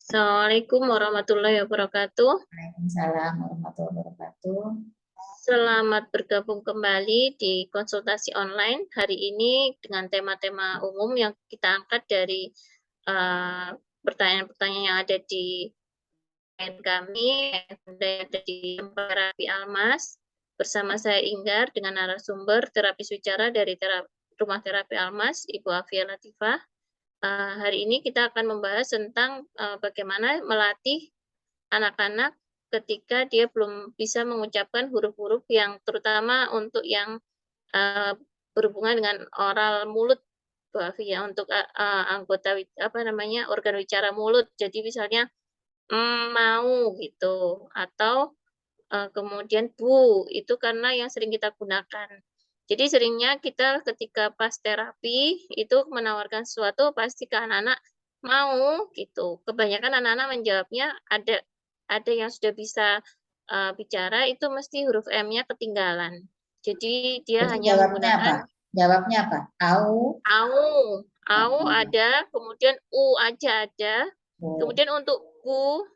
Assalamualaikum warahmatullahi wabarakatuh. Waalaikumsalam warahmatullahi wabarakatuh. Selamat bergabung kembali di konsultasi online hari ini dengan tema-tema umum yang kita angkat dari pertanyaan-pertanyaan yang ada di kami, yang ada di terapi Almas. Bersama saya Inggar dengan narasumber terapis wicara dari Rumah Terapi Almas, Ibu Afia Latifah. Hari ini kita akan membahas tentang bagaimana melatih anak-anak ketika dia belum bisa mengucapkan huruf-huruf yang terutama untuk yang berhubungan dengan oral mulut, Bu Afi, ya, untuk anggota apa namanya organ wicara mulut. Jadi misalnya mau gitu, atau kemudian bu, itu karena yang sering kita gunakan. Jadi seringnya kita ketika pas terapi itu menawarkan sesuatu pasti ke anak-anak mau gitu. Kebanyakan anak-anak menjawabnya ada yang sudah bisa bicara itu mesti huruf M-nya ketinggalan. Jadi dia Jadi hanya jawabnya menggunakan apa? Jawabnya apa? Au. au ada, kemudian u aja ada. Oh. Kemudian untuk bu,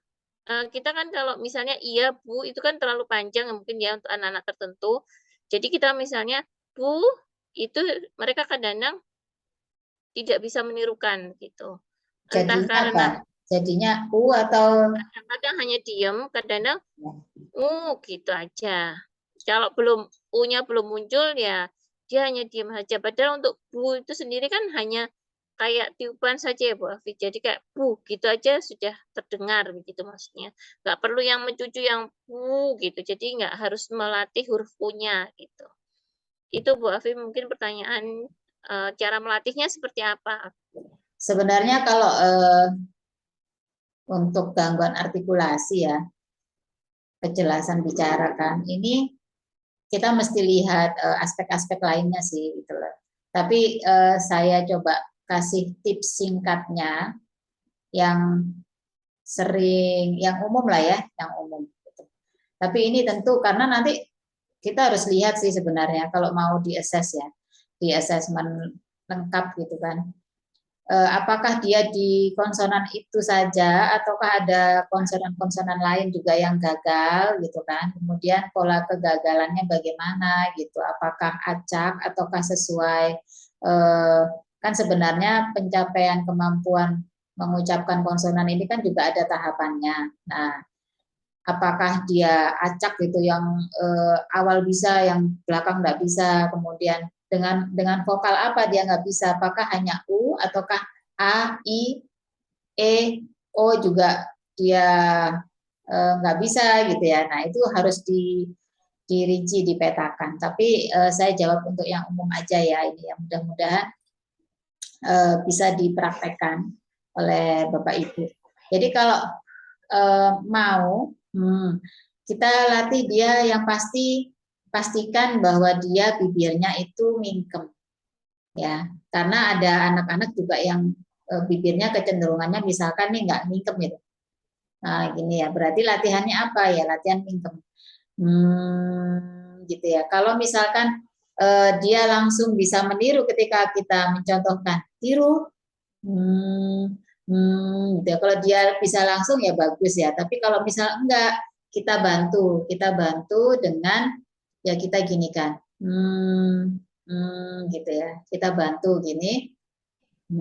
kita kan kalau misalnya iya bu itu kan terlalu panjang mungkin ya untuk anak-anak tertentu. Jadi kita misalnya bu itu mereka kadang-kadang tidak bisa menirukan gitu. Entah Jadinya apa? karena Jadinya u atau kadang-kadang hanya diem, kadang-kadang ya. gitu aja. Kalau belum u-nya belum muncul ya dia hanya diem aja. Padahal untuk bu itu sendiri kan hanya kayak tiupan saja ya Bu Afi. Jadi kayak bu gitu aja sudah terdengar begitu maksudnya. Nggak perlu yang mencucu yang bu gitu. Jadi nggak harus melatih huruf u-nya gitu. Itu Bu Afi mungkin pertanyaan cara melatihnya seperti apa? Sebenarnya kalau untuk gangguan artikulasi ya, kejelasan bicara kan, ini kita mesti lihat aspek-aspek lainnya sih gitu loh. Tapi saya coba kasih tips singkatnya yang yang umum lah ya, yang umum. Tapi ini tentu karena nanti kita harus lihat sih sebenarnya kalau mau di assess ya, di assessment lengkap gitu kan. Apakah dia di konsonan itu saja ataukah ada konsonan-konsonan lain juga yang gagal gitu kan. Kemudian pola kegagalannya bagaimana gitu. Apakah acak ataukah sesuai kan sebenarnya pencapaian kemampuan mengucapkan konsonan ini kan juga ada tahapannya. Nah, apakah dia acak gitu yang awal bisa, yang belakang nggak bisa, kemudian dengan vokal apa dia nggak bisa, apakah hanya u ataukah a, i, e, o juga dia nggak bisa gitu ya. Nah itu harus dirinci, dipetakan. Tapi saya jawab untuk yang umum aja ya ini yang mudah-mudahan bisa dipraktekkan oleh Bapak Ibu. Jadi kalau mau kita latih dia yang pastikan bahwa dia bibirnya itu mingkem ya, karena ada anak-anak juga yang bibirnya kecenderungannya misalkan nih nggak mingkem gitu. Nah gini ya, berarti latihannya apa ya, latihan mingkem gitu ya. Kalau misalkan dia langsung bisa meniru ketika kita mencontohkan tiru gitu ya. Kalau dia bisa langsung ya bagus ya. Tapi kalau misal enggak, kita bantu dengan ya kita gini kan, gitu ya. Kita bantu gini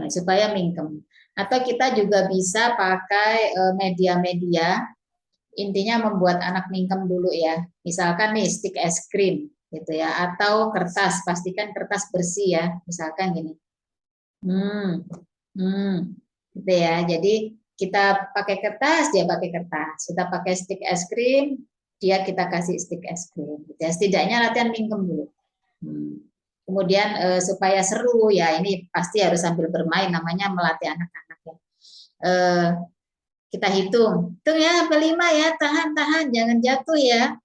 supaya mingkem. Atau kita juga bisa pakai media-media, intinya membuat anak mingkem dulu ya. Misalkan nih stick es krim gitu ya, atau kertas, pastikan kertas bersih ya. Misalkan gini, hmm, hmm, gitu ya. Jadi kita pakai kertas, dia pakai kertas. Kita pakai stick es krim, dia kita kasih stick es krim. Gitu ya. Setidaknya latihan mingkem dulu. Kemudian supaya seru ya, ini pasti harus sambil bermain, namanya melatih anak-anak ya. Kita hitung ya, sampai 5 ya, tahan, jangan jatuh ya.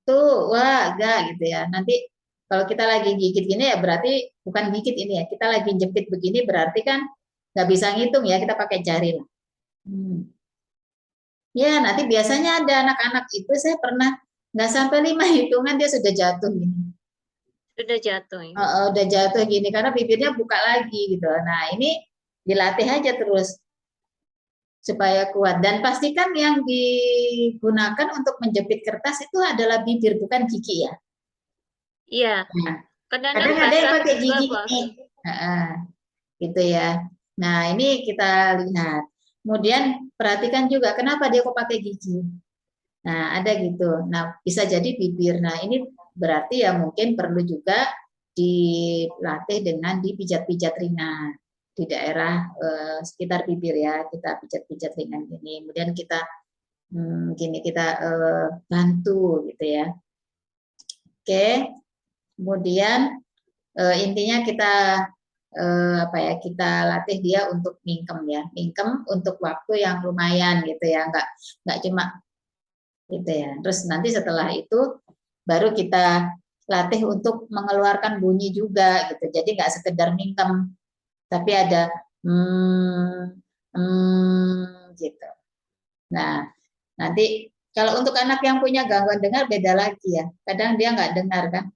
Tuh, wah, enggak gitu ya. Nanti kalau kita lagi gigit gini ya berarti bukan gigit ini ya, kita lagi jepit begini berarti kan nggak bisa ngitung ya, kita pakai jari lah. Ya, nanti biasanya ada anak-anak itu saya pernah nggak sampai 5 hitungan dia sudah jatuh gini. Sudah jatuh ya. Udah jatuh gini karena bibirnya buka lagi gitu. Nah, ini dilatih aja terus. supaya kuat. Dan pastikan yang digunakan untuk menjepit kertas itu adalah bibir, bukan gigi ya. Iya, Nah, kadang-kadang kadang ada yang basah pakai juga, gigi Pak. nih, gitu ya. Nah, ini kita lihat. Kemudian perhatikan juga kenapa dia kok pakai gigi. Nah, ada gitu. Nah, bisa jadi bibir. Nah, ini berarti ya mungkin perlu juga dilatih dengan dipijat-pijat ringan di daerah sekitar bibir ya. Kita pijat-pijat ringan gini. Kemudian kita gini kita bantu gitu ya. Oke. Kemudian intinya kita apa ya, kita latih dia untuk mingkem ya, mingkem untuk waktu yang lumayan gitu ya, nggak cuma gitu ya. Terus nanti setelah itu baru kita latih untuk mengeluarkan bunyi juga gitu. Jadi nggak sekedar mingkem, tapi ada gitu. Nah, nanti kalau untuk anak yang punya gangguan dengar beda lagi ya. Kadang dia nggak dengar kan,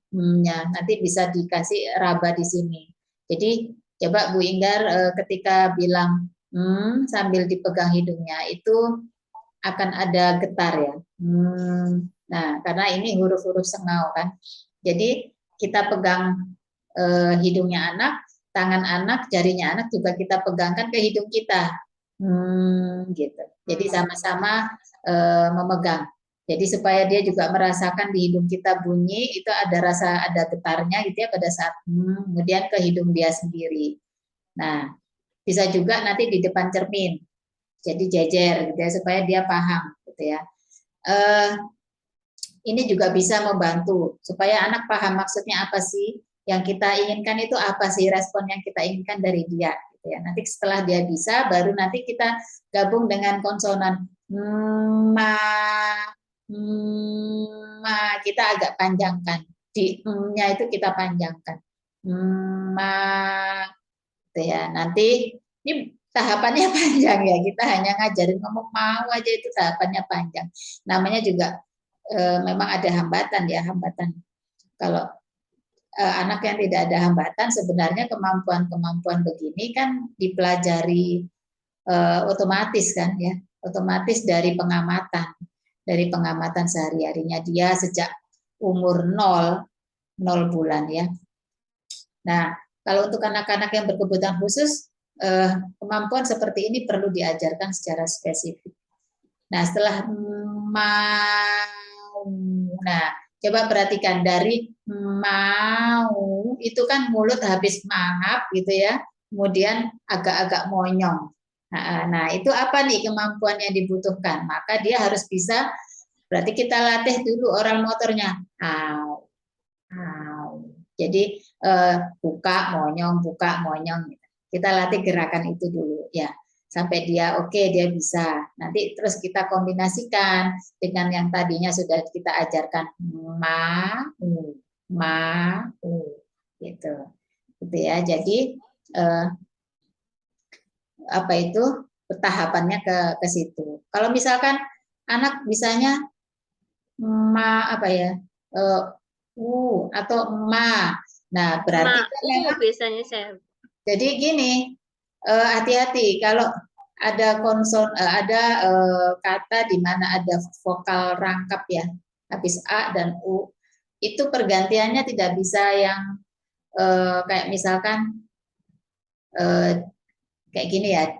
nanti bisa dikasih raba di sini. Jadi coba Bu Inggar ketika bilang sambil dipegang hidungnya itu akan ada getar ya. Nah, karena ini huruf-huruf sengau kan. Jadi kita pegang hidungnya anak, tangan anak, jarinya anak juga kita pegangkan ke hidung kita. Gitu. Jadi sama-sama memegang. Jadi supaya dia juga merasakan di hidung kita bunyi, itu ada rasa, ada getarnya gitu ya pada saat kemudian ke hidung dia sendiri. Nah, bisa juga nanti di depan cermin. Jadi jejer gitu ya supaya dia paham gitu ya. Ini juga bisa membantu supaya anak paham maksudnya apa sih yang kita inginkan, itu apa sih respon yang kita inginkan dari dia gitu ya. Nanti setelah dia bisa baru nanti kita gabung dengan konsonan ma ma, kita agak panjangkan di nya itu kita panjangkan ma gitu ya. Nanti ini tahapannya panjang ya, kita hanya ngajarin ngomong mau aja itu tahapannya panjang. Namanya juga memang ada hambatan ya, hambatan. Kalau anak yang tidak ada hambatan, sebenarnya kemampuan-kemampuan begini kan dipelajari otomatis kan ya, otomatis dari pengamatan sehari-harinya dia sejak umur 0 bulan ya. Nah, kalau untuk anak-anak yang berkebutuhan khusus, kemampuan seperti ini perlu diajarkan secara spesifik. Nah, setelah mau, nah coba perhatikan dari mau itu kan mulut habis mangap gitu ya, kemudian agak-agak monyong. Nah, itu apa nih kemampuan yang dibutuhkan? Maka dia harus bisa, berarti kita latih dulu oral motornya. Jadi buka monyong. Kita latih gerakan itu dulu ya. Sampai dia oke, dia bisa. Nanti terus kita kombinasikan dengan yang tadinya sudah kita ajarkan mau gitu. Gitu ya. Jadi apa itu tahapannya ke situ. Kalau misalkan anak bisanya apa ya? Atau ma. Nah, berarti kan memang biasanya saya. jadi gini, hati-hati kalau ada ada kata di mana ada vokal rangkap ya, habis a dan u, itu pergantiannya tidak bisa yang kayak misalkan kayak gini ya,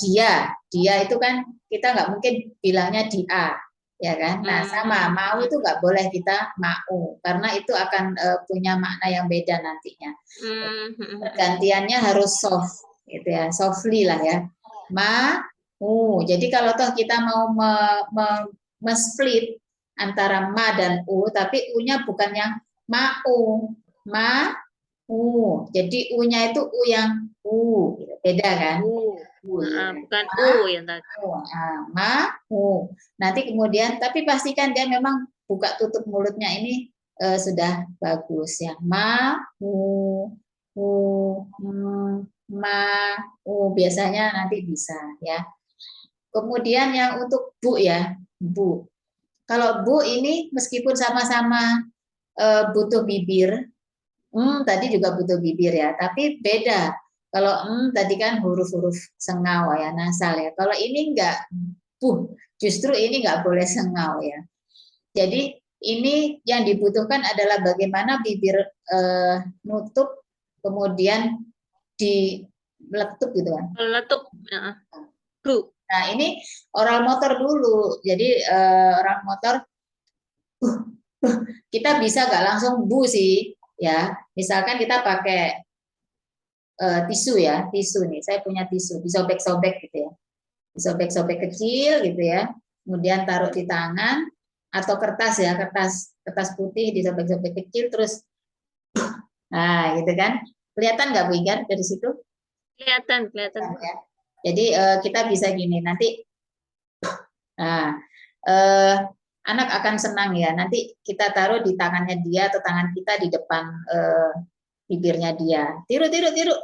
dia itu kan kita nggak mungkin bilangnya dia, ya kan? Nah, sama mau itu nggak boleh kita mau, karena itu akan punya makna yang beda nantinya. Pergantiannya harus soft, gitu ya, softly lah ya. Mau. Jadi kalau toh kita mau split antara ma dan u, tapi u-nya bukan yang mau, jadi u-nya itu u yang gitu. Beda kan? Bukan yang tadi. Mau. Nanti kemudian, tapi pastikan dia memang buka tutup mulutnya ini sudah bagus ya. Biasanya nanti bisa ya. Kemudian yang untuk bu ya, bu. Kalau bu ini meskipun sama-sama butuh bibir, tadi juga butuh bibir ya, tapi beda. Kalau tadi kan huruf-huruf sengau ya, nasal ya. Kalau ini enggak, justru ini enggak boleh sengau ya. Jadi ini yang dibutuhkan adalah bagaimana bibir nutup, kemudian diletup gitu kan. Letup, ya. Bru. Nah ini oral motor dulu. Jadi oral motor, kita bisa nggak langsung bu sih, ya. Misalkan kita pakai tisu ya, tisu nih. Saya punya tisu, disobek-sobek gitu ya, disobek-sobek kecil gitu ya. Kemudian taruh di tangan atau kertas ya, kertas putih disobek-sobek kecil terus, nah gitu kan. Kelihatan nggak Bu Igar dari situ? Kelihatan, kelihatan. Ya. Jadi kita bisa gini nanti. Nah, anak akan senang ya. Nanti kita taruh di tangannya dia atau tangan kita di depan bibirnya dia. Tiru, tiru, tiru,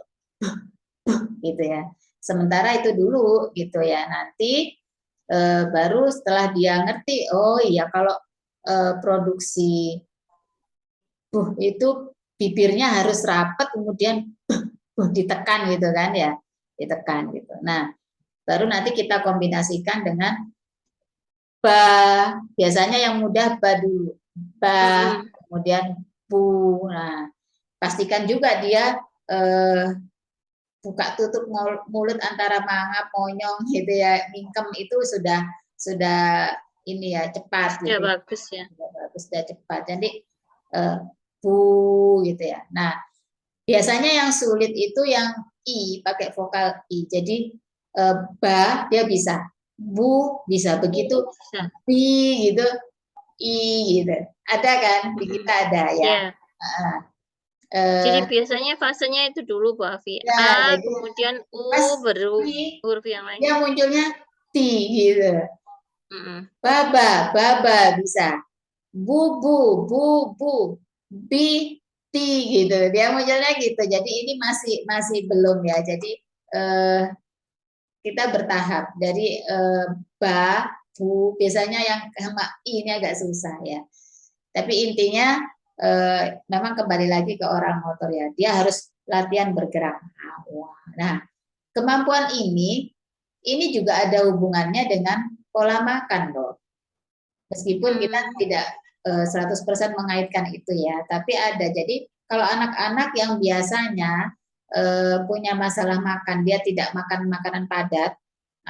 gitu ya. Sementara itu dulu, gitu ya. Nanti baru setelah dia ngerti, oh iya kalau produksi itu bibirnya harus rapat, kemudian ditekan gitu kan ya, ditekan gitu. Nah, baru nanti kita kombinasikan dengan ba. Biasanya yang mudah ba dulu, ba, kemudian bu. Nah, pastikan juga dia buka tutup mulut antara mangap, monyong gitu ya, mingkem itu sudah ini ya cepat Ya gitu. bagus ya. Sudah bagus, sudah cepat. Jadi bu gitu ya. Nah, biasanya yang sulit itu yang i, pakai vokal i. Jadi ba dia bisa, bu bisa, begitu bi gitu, i gitu. Ada kan di kita ada ya. Jadi biasanya fasenya itu dulu Bu Afi. Ya, A, jadi kemudian pas U, baru i huruf yang lain. dia munculnya ti gitu. Baba, baba bisa. Bubu, bubu, bi, ti gitu. Dia munculnya gitu. Jadi ini masih belum ya. Jadi kita bertahap dari ba, bu. Biasanya yang sama i ini agak susah ya. Tapi intinya memang kembali lagi ke orang motor ya. Dia harus latihan bergerak. Nah, kemampuan ini juga ada hubungannya dengan pola makan loh. Meskipun kita tidak 100% mengaitkan itu ya, tapi ada. Jadi kalau anak-anak yang biasanya punya masalah makan, dia tidak makan makanan padat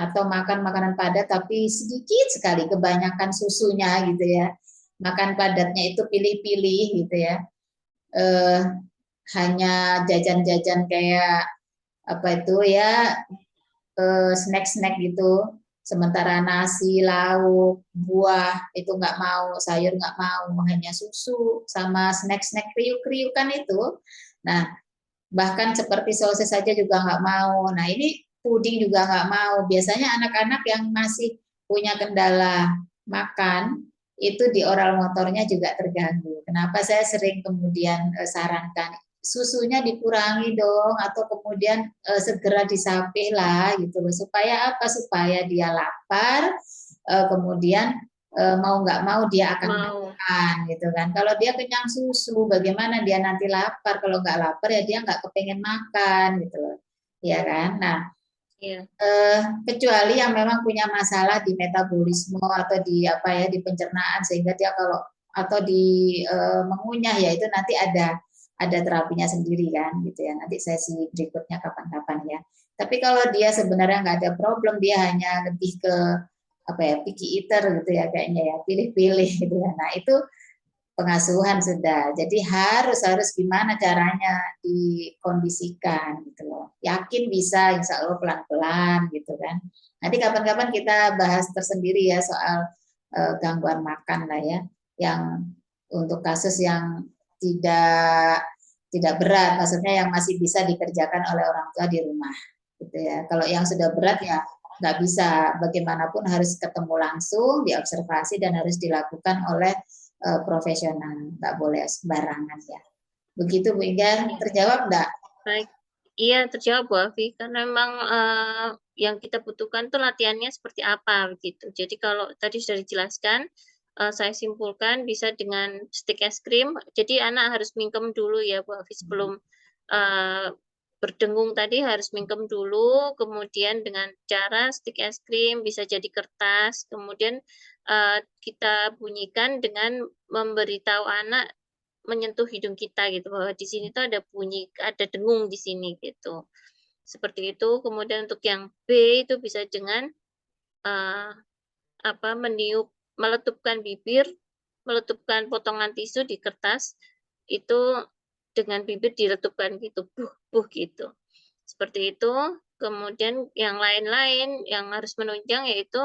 atau makan makanan padat tapi sedikit sekali, kebanyakan susunya gitu ya. Makan padatnya itu pilih-pilih gitu ya. Hanya jajan-jajan kayak apa itu ya, snack-snack gitu. Sementara nasi, lauk, buah itu nggak mau, sayur nggak mau, hanya susu sama snack-snack kriuk-kriukan itu. Nah, bahkan seperti sosis saja juga nggak mau. Nah, ini puding juga nggak mau. Biasanya anak-anak yang masih punya kendala makan itu di oral motornya juga terganggu. Kenapa saya sering kemudian sarankan susunya dikurangi dong, atau kemudian segera disapih lah gitu loh, supaya apa, supaya dia lapar, kemudian mau nggak mau dia akan makan gitu kan. Kalau dia kenyang susu, bagaimana dia nanti lapar? Kalau nggak lapar ya dia nggak kepengen makan gitu loh, ya kan. Nah, kecuali yang memang punya masalah di metabolisme atau di apa ya, di pencernaan, sehingga dia kalau atau di mengunyah ya, itu nanti ada terapinya sendiri kan gitu ya, nanti sesi berikutnya kapan-kapan ya. Tapi kalau dia sebenarnya nggak ada problem, dia hanya lebih ke apa ya, picky eater gitu ya kayaknya ya, pilih-pilih gitu ya. Nah, itu pengasuhan sudah. Jadi harus gimana caranya dikondisikan gitu loh. Yakin bisa, insya Allah pelan-pelan gitu kan. Nanti kapan-kapan kita bahas tersendiri ya soal gangguan makan lah ya, yang untuk kasus yang tidak berat, maksudnya yang masih bisa dikerjakan oleh orang tua di rumah gitu ya. Kalau yang sudah berat ya nggak bisa, bagaimanapun harus ketemu langsung, diobservasi, dan harus dilakukan oleh profesional, nggak boleh sembarangan ya. Begitu Bu Inggar, terjawab nggak? Baik, iya terjawab Bu Afi, karena memang yang kita butuhkan tuh latihannya seperti apa begitu. Jadi kalau tadi sudah dijelaskan, saya simpulkan bisa dengan stik es krim. Jadi anak harus mingkem dulu ya Bu Afi sebelum berdengung tadi harus mingkem dulu, kemudian dengan cara stik es krim bisa jadi kertas, kemudian, kita bunyikan dengan memberitahu anak menyentuh hidung kita gitu, bahwa di sini tuh ada bunyi, ada dengung di sini gitu. Seperti itu, kemudian untuk yang B itu bisa dengan, eee, meletupkan bibir, meletupkan potongan tisu di kertas, itu dengan bibir diletupkan gitu, "Buh buh," gitu. Seperti itu, kemudian yang lain-lain yang harus menunjang yaitu,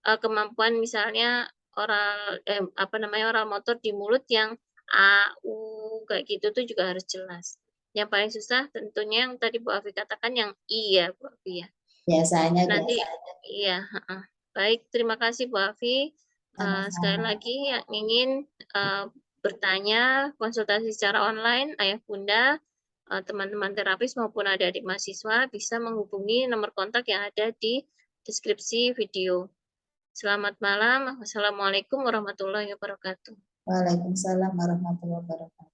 kemampuan misalnya oral motor di mulut yang a, u, kayak gitu tuh juga harus jelas. Yang paling susah tentunya yang tadi Bu Afi katakan yang I ya, Bu Afi ya. Biasanya gitu. Nanti iya, heeh. Baik, terima kasih Bu Afi. Sekali Sama-sama. lagi yang ingin, bertanya, konsultasi secara online, ayah bunda, teman-teman terapis maupun adik-adik mahasiswa bisa menghubungi nomor kontak yang ada di deskripsi video. Selamat malam. Wassalamualaikum warahmatullahi wabarakatuh. Waalaikumsalam warahmatullahi wabarakatuh.